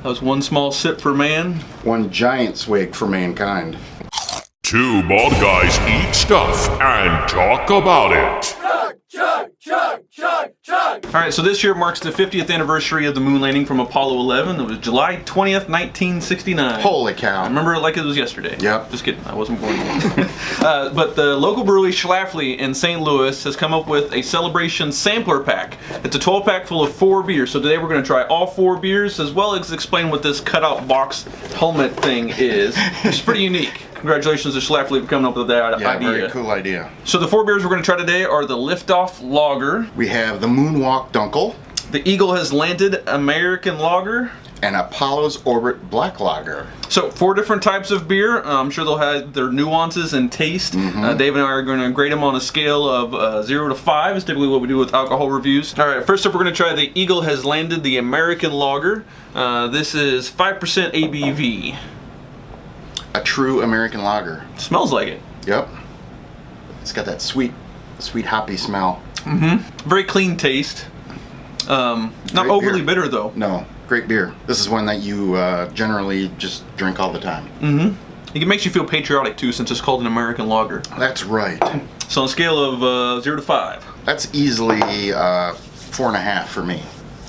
That was one small sip for man. One giant swig for mankind. Two bald guys eat stuff and talk about it. Alright, so this year marks the 50th anniversary of the moon landing from Apollo 11. It was July 20th, 1969. Holy cow. I remember it like it was yesterday. Yep. Just kidding, I wasn't born yet. But the local brewery Schlafly in St. Louis has come up with a celebration sampler pack. It's a 12-pack full of 4 beers. So today we're going to try all 4 beers, as well as explain what this cutout box helmet thing is, which is pretty unique. Congratulations to Schlafly for coming up with that idea. Very cool idea. So the 4 beers we're going to try today are the Liftoff Lager. We have the Moonwalk Dunkel. The Eagle Has Landed American Lager. And Apollo's Orbit Black Lager. So 4 different types of beer. I'm sure they'll have their nuances and taste. Dave and I are going to grade them on a scale of 0 to 5. Is typically what we do with alcohol reviews. All right, first up we're going to try the Eagle Has Landed the American Lager. This is 5% ABV. A true American lager. Smells like it. Yep. It's got that sweet hoppy smell. Very clean taste. Not Great overly beer. bitter though. No, great beer. This is one that you generally just drink all the time. It makes you feel patriotic too, since it's called an American lager. That's right. So on a scale of 0 to 5. That's easily 4.5 for me.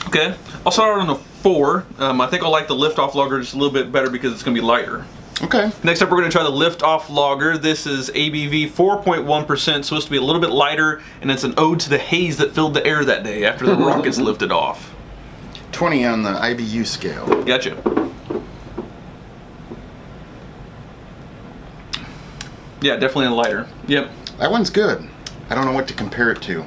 Okay. I'll start out on a 4. I think I'll like the Liftoff Lager just a little bit better because it's going to be lighter. Okay. Next up, we're going to try the Liftoff Lager. This is ABV 4.1%, supposed to be a little bit lighter, and it's an ode to the haze that filled the air that day after the rockets lifted off. 20 on the IBU scale. Gotcha. Yeah, definitely a lighter. Yep. That one's good. I don't know what to compare it to.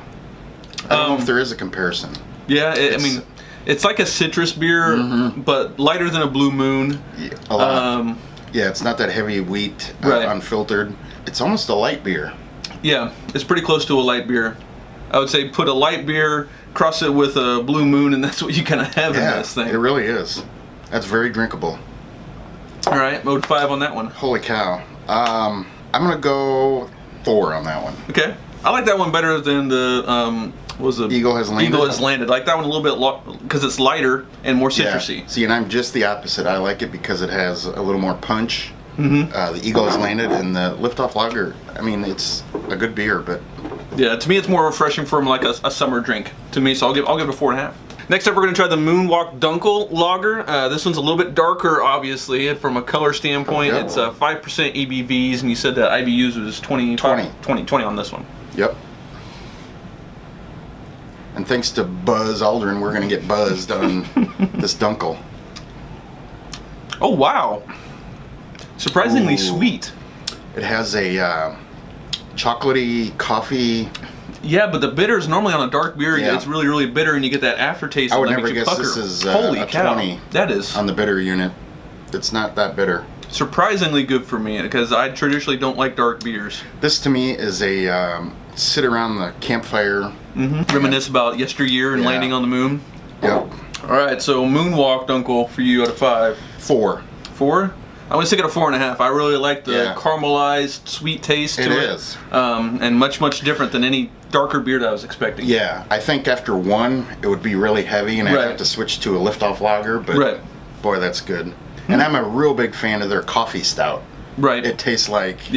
I don't know if there is a comparison. Yeah, I mean, it's like a citrus beer, but lighter than a Blue Moon. Yeah, a lot. Yeah, it's not that heavy wheat, unfiltered. It's almost a light beer. Yeah, it's pretty close to a light beer. I would say put a light beer, cross it with a Blue Moon, and that's what you kind of have in this thing. It really is. That's very drinkable. All right, mode 5 on that one. Holy cow. I'm going to go 4 on that one. Okay. I like that one better than the Eagle Has Landed. Eagle Has Landed. Like that one a little bit because it's lighter and more citrusy. Yeah. See, and I'm just the opposite. I like it because it has a little more punch. The Eagle Has Landed and the Liftoff Lager. I mean, it's a good beer, but yeah, to me it's more refreshing from like a summer drink to me. So I'll give it a 4.5. Next up, we're going to try the Moonwalk Dunkel Lager. This one's a little bit darker, obviously, and from a color standpoint. It's 5% ABVs, and you said that IBUs was 20 on this one. Yep. And thanks to Buzz Aldrin, we're going to get buzzed on this Dunkel. Oh, wow. Surprisingly sweet. It has a chocolatey coffee. Yeah, but the bitter is normally on a dark beer. Yeah. It's really, really bitter, and you get that aftertaste. I would that never makes you guess pucker. this is Holy a cow. 20 that is on the bitter unit. It's not that bitter. Surprisingly good for me, because I traditionally don't like dark beers. This to me is a sit around the campfire. Reminisce about yesteryear and landing on the moon. Yep. All right, so Moonwalk Dunkel for you out of 5. 4. 4? I'm going to stick it at 4.5. I really like the caramelized sweet taste to it. It is. And much, much different than any darker beer that I was expecting. Yeah, I think after 1, it would be really heavy, and I'd have to switch to a Liftoff Lager, but boy, that's good. And I'm a real big fan of their coffee stout. Right. It tastes like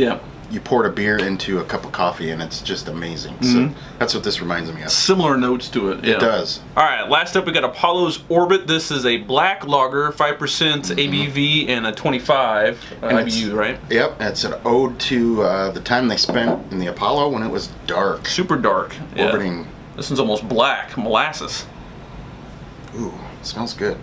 you poured a beer into a cup of coffee, and it's just amazing. So that's what this reminds me of. Similar notes to it. Yeah. It does. All right, last up we got Apollo's Orbit. This is a black lager, 5% ABV and a 25 IBU, right? Yep, it's an ode to the time they spent in the Apollo when it was dark. Super dark. Orbiting. Yeah. This one's almost black, molasses. Ooh, it smells good.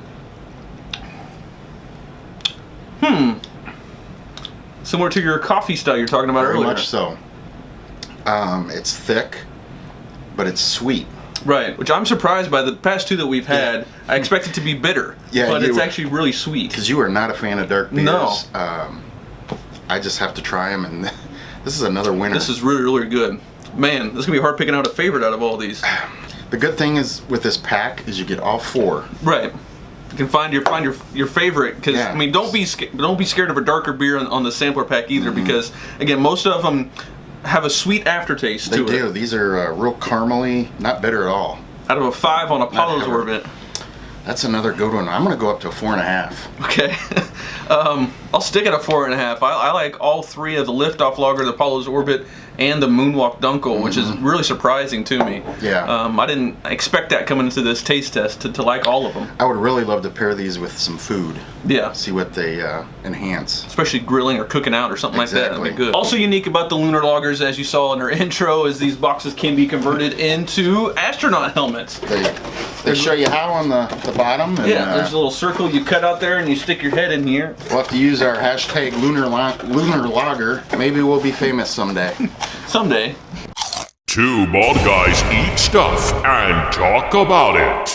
Similar to your coffee style you're talking about earlier. Very much so. It's thick, but it's sweet. Right, which I'm surprised by the past 2 that we've had. I expect it to be bitter, but it's actually really sweet. Because you are not a fan of dark beers. No. I just have to try them, and this is another winner. This is really, really good. Man, this is going to be hard picking out a favorite out of all these. The good thing is with this pack is you get all 4. Right. You can find your favorite, because I mean, don't be scared of a darker beer on the sampler pack either, because again, most of them have a sweet aftertaste to it. They do. These are real caramely, not bitter at all. Out of a 5 on Apollo's Orbit. That's another good one. I'm going to go up to a 4.5. Okay. I'll stick at a 4.5. I like all three of the Liftoff Lager, the Apollo's Orbit, and the Moonwalk Dunkel, which is really surprising to me. Yeah. I didn't expect that coming into this taste test to like all of them. I would really love to pair these with some food. Yeah. See what they enhance. Especially grilling or cooking out or something like that. That'd be good. Exactly. Also unique about the Lunar Lagers, as you saw in our intro, is these boxes can be converted into astronaut helmets. They show you how on the bottom. And, yeah, there's a little circle you cut out there and you stick your head in here. We'll have to use our hashtag Lunar Lager. Maybe we'll be famous someday. Someday. Two bald guys eat stuff and talk about it.